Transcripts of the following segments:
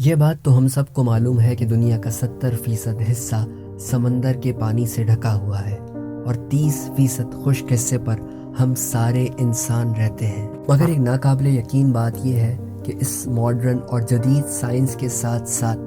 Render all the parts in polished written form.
یہ بات تو ہم سب کو معلوم ہے کہ دنیا کا 70% حصہ سمندر کے پانی سے ڈھکا ہوا ہے اور 30% خشک حصے پر ہم سارے انسان رہتے ہیں۔ مگر ایک ناقابل یقین بات یہ ہے کہ اس ماڈرن اور جدید سائنس کے ساتھ ساتھ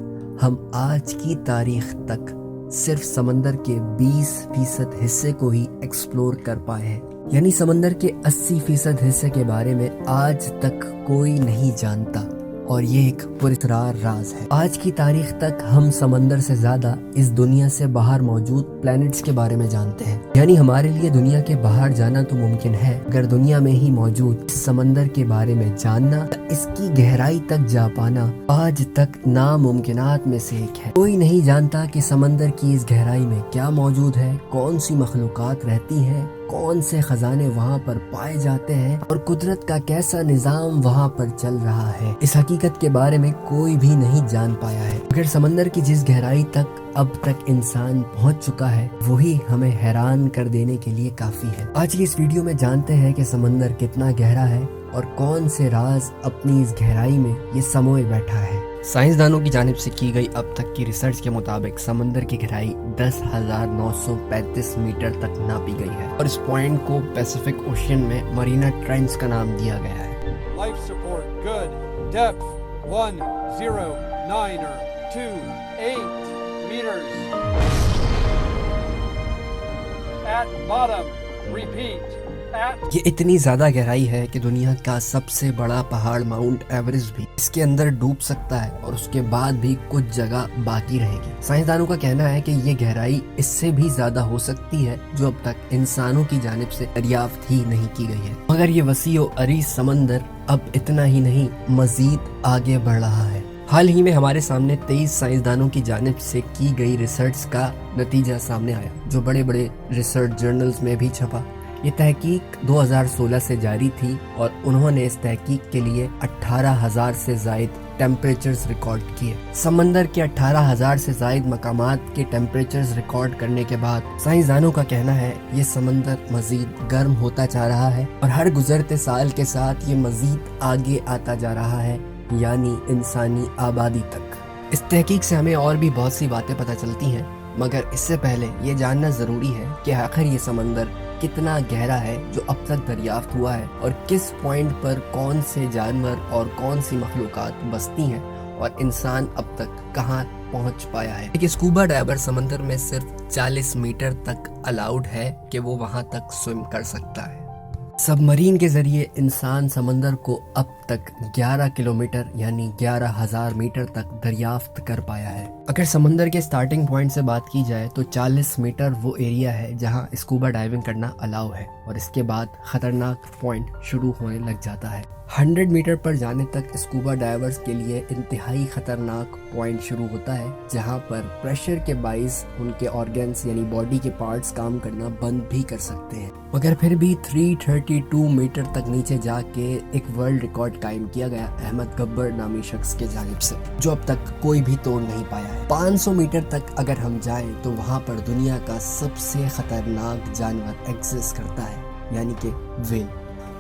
ہم آج کی تاریخ تک صرف سمندر کے 20% حصے کو ہی ایکسپلور کر پائے ہیں، یعنی سمندر کے 80% حصے کے بارے میں آج تک کوئی نہیں جانتا، اور یہ ایک پراسرار راز ہے۔ آج کی تاریخ تک ہم سمندر سے زیادہ اس دنیا سے باہر موجود پلینٹس کے بارے میں جانتے ہیں، یعنی ہمارے لیے دنیا کے باہر جانا تو ممکن ہے، اگر دنیا میں ہی موجود اس سمندر کے بارے میں جاننا، اس کی گہرائی تک جا پانا آج تک ناممکنات میں سے ایک ہے۔ کوئی نہیں جانتا کہ سمندر کی اس گہرائی میں کیا موجود ہے، کون سی مخلوقات رہتی ہیں، کون سے خزانے وہاں پر پائے جاتے ہیں اور قدرت کا کیسا نظام وہاں پر چل رہا ہے۔ اس حقیقت کے بارے میں کوئی بھی نہیں جان پایا ہے، مگر سمندر کی جس گہرائی تک اب تک انسان پہنچ چکا ہے وہی ہمیں حیران کر دینے کے لیے کافی ہے۔ آج کی اس ویڈیو میں جانتے ہیں کہ سمندر کتنا گہرا ہے اور کون سے راز اپنی اس گہرائی میں یہ سموئے بیٹھا ہے۔ سائنسدانوں کی جانب سے کی گئی اب تک کی ریسرچ کے مطابق سمندر کی گہرائی 10,935 میٹر تک ناپی گئی ہے، اور اس پوائنٹ کو پیسیفک اوشین میں مرینا ٹرینچ کا نام دیا گیا ہے۔ Life support good. Depth 10928 meters. At bottom, repeat. یہ اتنی زیادہ گہرائی ہے کہ دنیا کا سب سے بڑا پہاڑ ماؤنٹ ایوریسٹ بھی اس کے اندر ڈوب سکتا ہے، اور اس کے بعد بھی کچھ جگہ باقی رہے گی۔ سائنسدانوں کا کہنا ہے کہ یہ گہرائی اس سے بھی زیادہ ہو سکتی ہے جو اب تک انسانوں کی جانب سے دریافت ہی نہیں کی گئی ہے، مگر یہ وسیع و عریض سمندر اب اتنا ہی نہیں، مزید آگے بڑھ رہا ہے۔ حال ہی میں ہمارے سامنے 23 سائنسدانوں کی جانب سے کی گئی ریسرچ کا نتیجہ سامنے آیا، جو بڑے بڑے ریسرچ جرنلز میں بھی چھپا۔ یہ تحقیق 2016 سے جاری تھی اور انہوں نے اس تحقیق کے لیے 18,000 سے زائد ٹیمپریچرز ریکارڈ کیے۔ سمندر کے 18,000 سے زائد مقامات کے ٹیمپریچرز ریکارڈ کرنے کے بعد سائنسدانوں کا کہنا ہے یہ سمندر مزید گرم ہوتا جا رہا ہے، اور ہر گزرتے سال کے ساتھ یہ مزید آگے آتا جا رہا ہے، یعنی انسانی آبادی تک۔ اس تحقیق سے ہمیں اور بھی بہت سی باتیں پتہ چلتی ہیں، مگر اس سے پہلے یہ جاننا ضروری ہے کہ آخر یہ سمندر کتنا گہرا ہے جو اب تک دریافت ہوا ہے، اور کس پوائنٹ پر کون سے جانور اور کون سی مخلوقات بستی ہیں، اور انسان اب تک کہاں پہنچ پایا ہے۔ ایک اسکوبا ڈائیور سمندر میں صرف 40 میٹر تک الاؤڈ ہے کہ وہ وہاں تک سوئم کر سکتا ہے۔ سب مرین کے ذریعے انسان سمندر کو اب تک 11 کلومیٹر یعنی 11,000 میٹر تک دریافت کر پایا ہے۔ اگر سمندر کے سٹارٹنگ پوائنٹ سے بات کی جائے تو 40 میٹر وہ ایریا ہے جہاں اسکوبا ڈائیونگ کرنا الاؤ ہے، اور اس کے بعد خطرناک پوائنٹ شروع ہونے لگ جاتا ہے۔ 100 میٹر پر جانے تک اسکوبا ڈائیورز کے لیے انتہائی خطرناک پوائنٹ شروع ہوتا ہے، جہاں پر پریشر کے باعث ان کے آرگنز یعنی باڈی کے پارٹس کام کرنا بند بھی کر سکتے ہیں، مگر پھر بھی 332 میٹر تک نیچے جا کے ایک ورلڈ ریکارڈ قائم کیا گیا احمد گبر نامی شخص کے جانب سے، جو اب تک کوئی بھی توڑ نہیں پایا ہے۔ 500 میٹر تک اگر ہم جائیں تو وہاں پر دنیا کا سب سے خطرناک جانور ایگزسٹ کرتا ہے، یعنی کہ ویل۔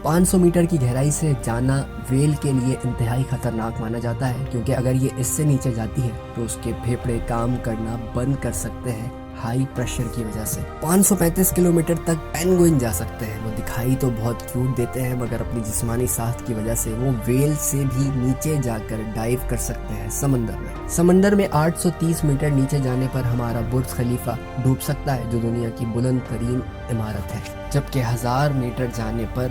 500 میٹر کی گہرائی سے جانا ویل کے لیے انتہائی خطرناک مانا جاتا ہے، کیونکہ اگر یہ اس سے نیچے جاتی ہے تو اس کے پھیپھڑے کام کرنا بند کر سکتے ہیں ہائی پریشر کی وجہ سے۔ 535 کلومیٹر تک پینگوئن جا سکتے ہیں۔ وہ دکھائی تو بہت کیوٹ دیتے ہیں، مگر اپنی جسمانی ساخت کی وجہ سے وہ ویل سے بھی نیچے جا کر ڈائیو کر سکتے ہیں سمندر میں۔ سمندر میں 830 میٹر نیچے جانے پر ہمارا برج خلیفہ ڈوب سکتا ہے، جو دنیا کی بلند ترین عمارت ہے، جبکہ 1000 میٹر جانے پر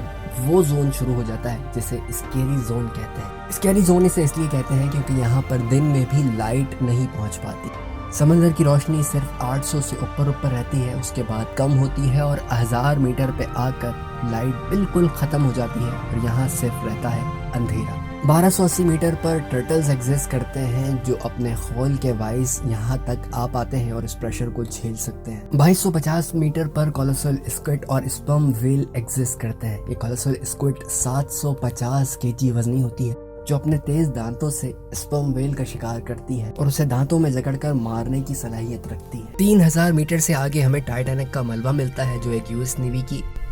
وہ زون شروع ہو جاتا ہے جسے اسکیری زون کہتے ہیں۔ اسکیری زون اسے اس لیے کہتے ہیں کیونکہ یہاں پر دن میں بھی لائٹ نہیں پہنچ پاتی۔ سمندر کی روشنی صرف 800 سے اوپر رہتی ہے، اس کے بعد کم ہوتی ہے اور 1000 میٹر پہ آ کر لائٹ بالکل ختم ہو جاتی ہے، اور یہاں صرف رہتا ہے اندھیرا۔ 1280 میٹر پر ٹرٹلز ایگزسٹ کرتے ہیں جو اپنے خول کے باعث یہاں تک آ پاتے ہیں اور اس پریشر کو جھیل سکتے ہیں۔ 2250 میٹر پر کولوسل اسکوڈ اور اسپرم ویل ایگزسٹ کرتے ہیں۔ یہ کولوسل اسکوڈ 750 kg وزنی ہوتی ہے، جو اپنے تیز دانتوں سے اسپرم ویل کا شکار کرتی ہے اور اسے دانتوں میں جکڑ کر مارنے کی صلاحیت رکھتی ہے۔ 3000 میٹر سے آگے ہمیں ٹائٹینک کا ملبہ ملتا ہے، جو ایک US نیوی کی